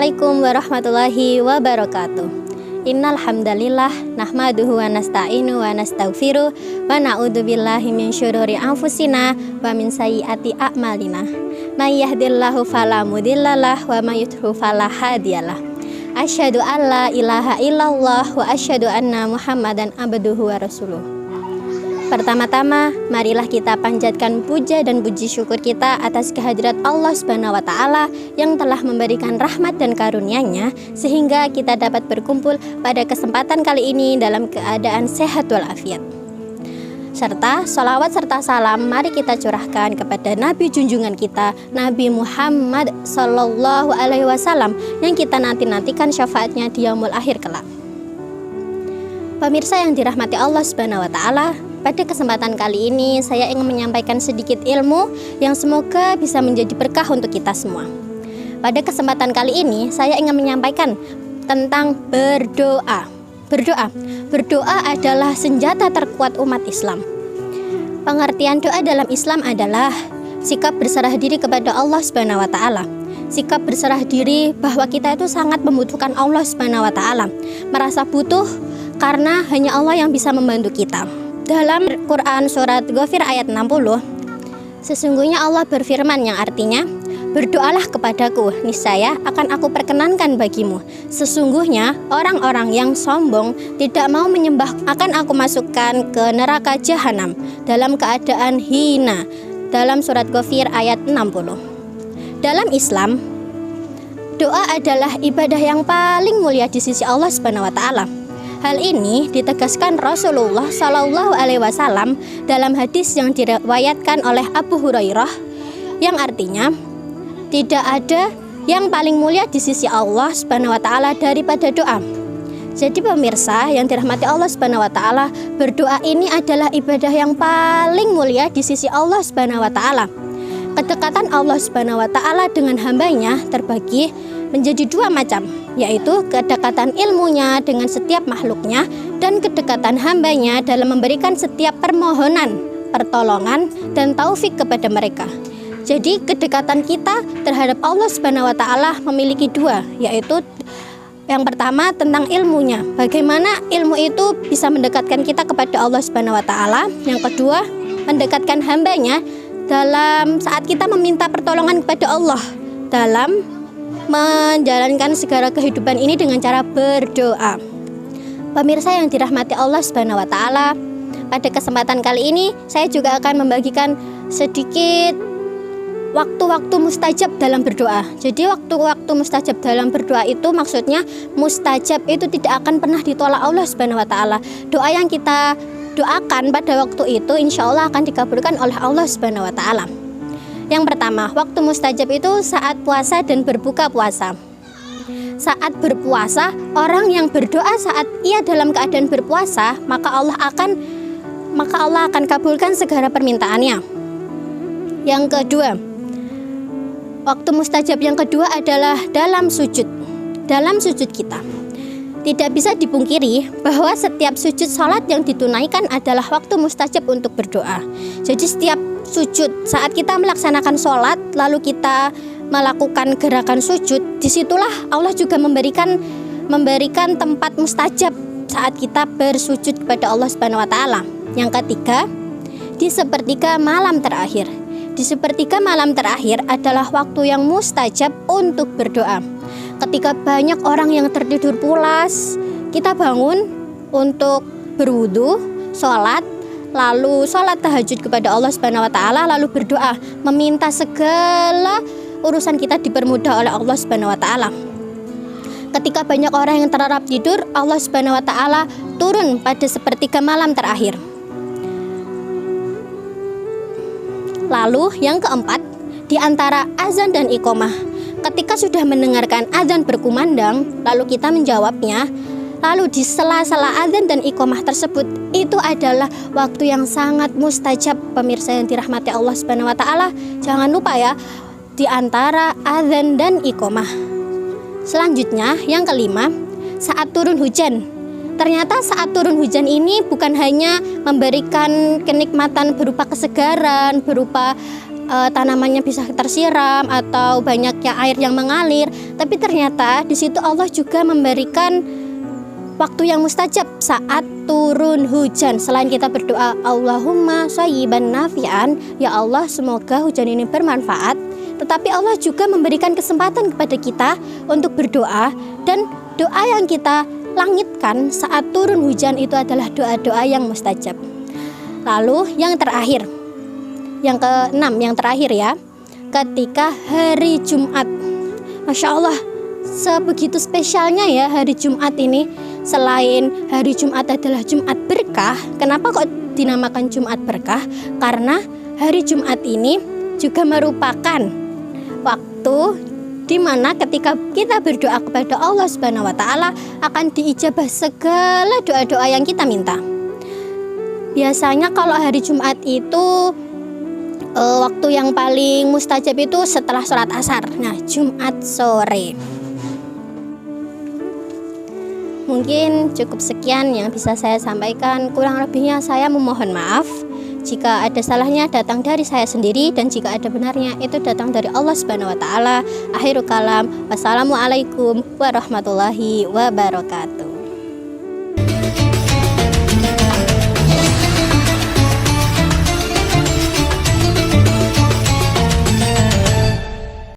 Assalamualaikum warahmatullahi wabarakatuh. Innal hamdalillah nahmaduhu wa nasta'inu wa nastaghfiruh wa na'udzubillahi min syururi anfusina wa min sayyiati a'malina. May yahdihillahu fala mudhillalah wa may yudhlil fala hadiyalah. Asyhadu an la ilaha illallah wa asyhadu anna Muhammadan abduhu wa rasuluh. Pertama-tama, marilah kita panjatkan puja dan puji syukur kita atas kehadirat Allah Subhanahu wa Ta'ala yang telah memberikan rahmat dan karunia-Nya sehingga kita dapat berkumpul pada kesempatan kali ini dalam keadaan sehat walafiat. Serta salawat serta salam mari kita curahkan kepada Nabi junjungan kita, Nabi Muhammad Sallallahu Alaihi Wasallam yang kita nanti-nantikan syafaatnya di yaumul akhir kelak. Pemirsa yang dirahmati Allah Subhanahu wa Ta'ala, pada kesempatan kali ini saya ingin menyampaikan sedikit ilmu yang semoga bisa menjadi berkah untuk kita semua. Pada kesempatan kali ini saya ingin menyampaikan tentang berdoa. Berdoa adalah senjata terkuat umat Islam. Pengertian doa dalam Islam adalah sikap berserah diri kepada Allah Subhanahu wa Ta'ala. Sikap berserah diri bahwa kita itu sangat membutuhkan Allah Subhanahu wa Ta'ala. Merasa butuh karena hanya Allah yang bisa membantu kita. Dalam Quran surat Ghafir ayat 60, sesungguhnya Allah berfirman yang artinya, berdoalah kepadaku, niscaya akan aku perkenankan bagimu. Sesungguhnya orang-orang yang sombong tidak mau menyembah akan aku masukkan ke neraka jahanam dalam keadaan hina. Dalam surat Ghafir ayat 60. Dalam Islam, doa adalah ibadah yang paling mulia di sisi Allah Subhanahu wa Ta'ala. Hal ini ditegaskan Rasulullah Shallallahu Alaihi Wasallam dalam hadis yang diriwayatkan oleh Abu Hurairah yang artinya tidak ada yang paling mulia di sisi Allah Subhanahu wa Ta'ala daripada doa. Jadi pemirsa yang dirahmati Allah Subhanahu wa Ta'ala, berdoa ini adalah ibadah yang paling mulia di sisi Allah Subhanahu wa Ta'ala. Kedekatan Allah Subhanahu wa Ta'ala dengan hambanya terbagi menjadi dua macam, yaitu kedekatan ilmunya dengan setiap makhluknya dan kedekatan hambanya dalam memberikan setiap permohonan, pertolongan, dan taufik kepada mereka. Jadi kedekatan kita terhadap Allah Subhanahu wa Ta'ala memiliki dua, yaitu yang pertama tentang ilmunya, bagaimana ilmu itu bisa mendekatkan kita kepada Allah Subhanahu wa Ta'ala. Yang kedua, mendekatkan hambanya dalam saat kita meminta pertolongan kepada Allah dalam menjalankan segala kehidupan ini dengan cara berdoa. Pemirsa yang dirahmati Allah Subhanahu wa Ta'ala, pada kesempatan kali ini saya juga akan membagikan sedikit waktu-waktu mustajab dalam berdoa. Jadi waktu-waktu mustajab dalam berdoa itu maksudnya mustajab itu tidak akan pernah ditolak Allah Subhanahu wa Ta'ala. Doa yang kita doakan pada waktu itu insya Allah akan dikabulkan oleh Allah Subhanahu wa Ta'ala. Yang pertama, waktu mustajab itu saat puasa dan berbuka puasa. Saat berpuasa, orang yang berdoa saat ia dalam keadaan berpuasa, maka Allah akan kabulkan segala permintaannya. Yang kedua, waktu mustajab yang kedua adalah dalam sujud. Dalam sujud kita tidak bisa dipungkiri bahwa setiap sujud salat yang ditunaikan adalah waktu mustajab untuk berdoa. Jadi setiap sujud saat kita melaksanakan sholat lalu kita melakukan gerakan sujud, disitulah Allah juga memberikan tempat mustajab saat kita bersujud kepada Allah Subhanahu wa Ta'ala. Yang ketiga, di sepertiga malam terakhir. Di sepertiga malam terakhir adalah waktu yang mustajab untuk berdoa. Ketika banyak orang yang tertidur pulas, kita bangun untuk berwudu, sholat, lalu sholat tahajud kepada Allah Subhanahu wa Ta'ala, lalu berdoa, meminta segala urusan kita dipermudah oleh Allah Subhanahu wa Ta'ala. Ketika banyak orang yang terlelap tidur, Allah Subhanahu wa Ta'ala turun pada sepertiga malam terakhir. Lalu yang keempat, di antara azan dan iqomah. Ketika sudah mendengarkan azan berkumandang, lalu kita menjawabnya, lalu di sela-sela azan dan iqomah tersebut, itu adalah waktu yang sangat mustajab. Pemirsa yang dirahmati Allah Subhanahu wa Ta'ala, jangan lupa ya, di antara azan dan iqomah. Selanjutnya, yang kelima, saat turun hujan. Ternyata saat turun hujan ini bukan hanya memberikan kenikmatan berupa kesegaran, berupa tanamannya bisa tersiram atau banyaknya air yang mengalir, tapi ternyata di situ Allah juga memberikan waktu yang mustajab saat turun hujan. Selain kita berdoa Allahumma shayyiban nafi'an, ya Allah semoga hujan ini bermanfaat, tetapi Allah juga memberikan kesempatan kepada kita untuk berdoa, dan doa yang kita langitkan saat turun hujan itu adalah doa-doa yang mustajab. Lalu yang terakhir, yang keenam, yang terakhir ya, ketika hari Jumat. Masya Allah, sebegitu spesialnya ya hari Jumat ini. Selain hari Jumat adalah Jumat berkah, kenapa kok dinamakan Jumat berkah? Karena hari Jumat ini juga merupakan waktu di mana ketika kita berdoa kepada Allah Subhanahu wa taala akan diijabah segala doa-doa yang kita minta. Biasanya kalau hari Jumat itu waktu yang paling mustajab itu setelah sholat asar. Nah, Jumat sore. Mungkin cukup sekian yang bisa saya sampaikan. Kurang lebihnya saya memohon maaf. Jika ada salahnya datang dari saya sendiri, dan jika ada benarnya itu datang dari Allah Subhanahu wa taala. Akhirul kalam. Wassalamualaikum warahmatullahi wabarakatuh.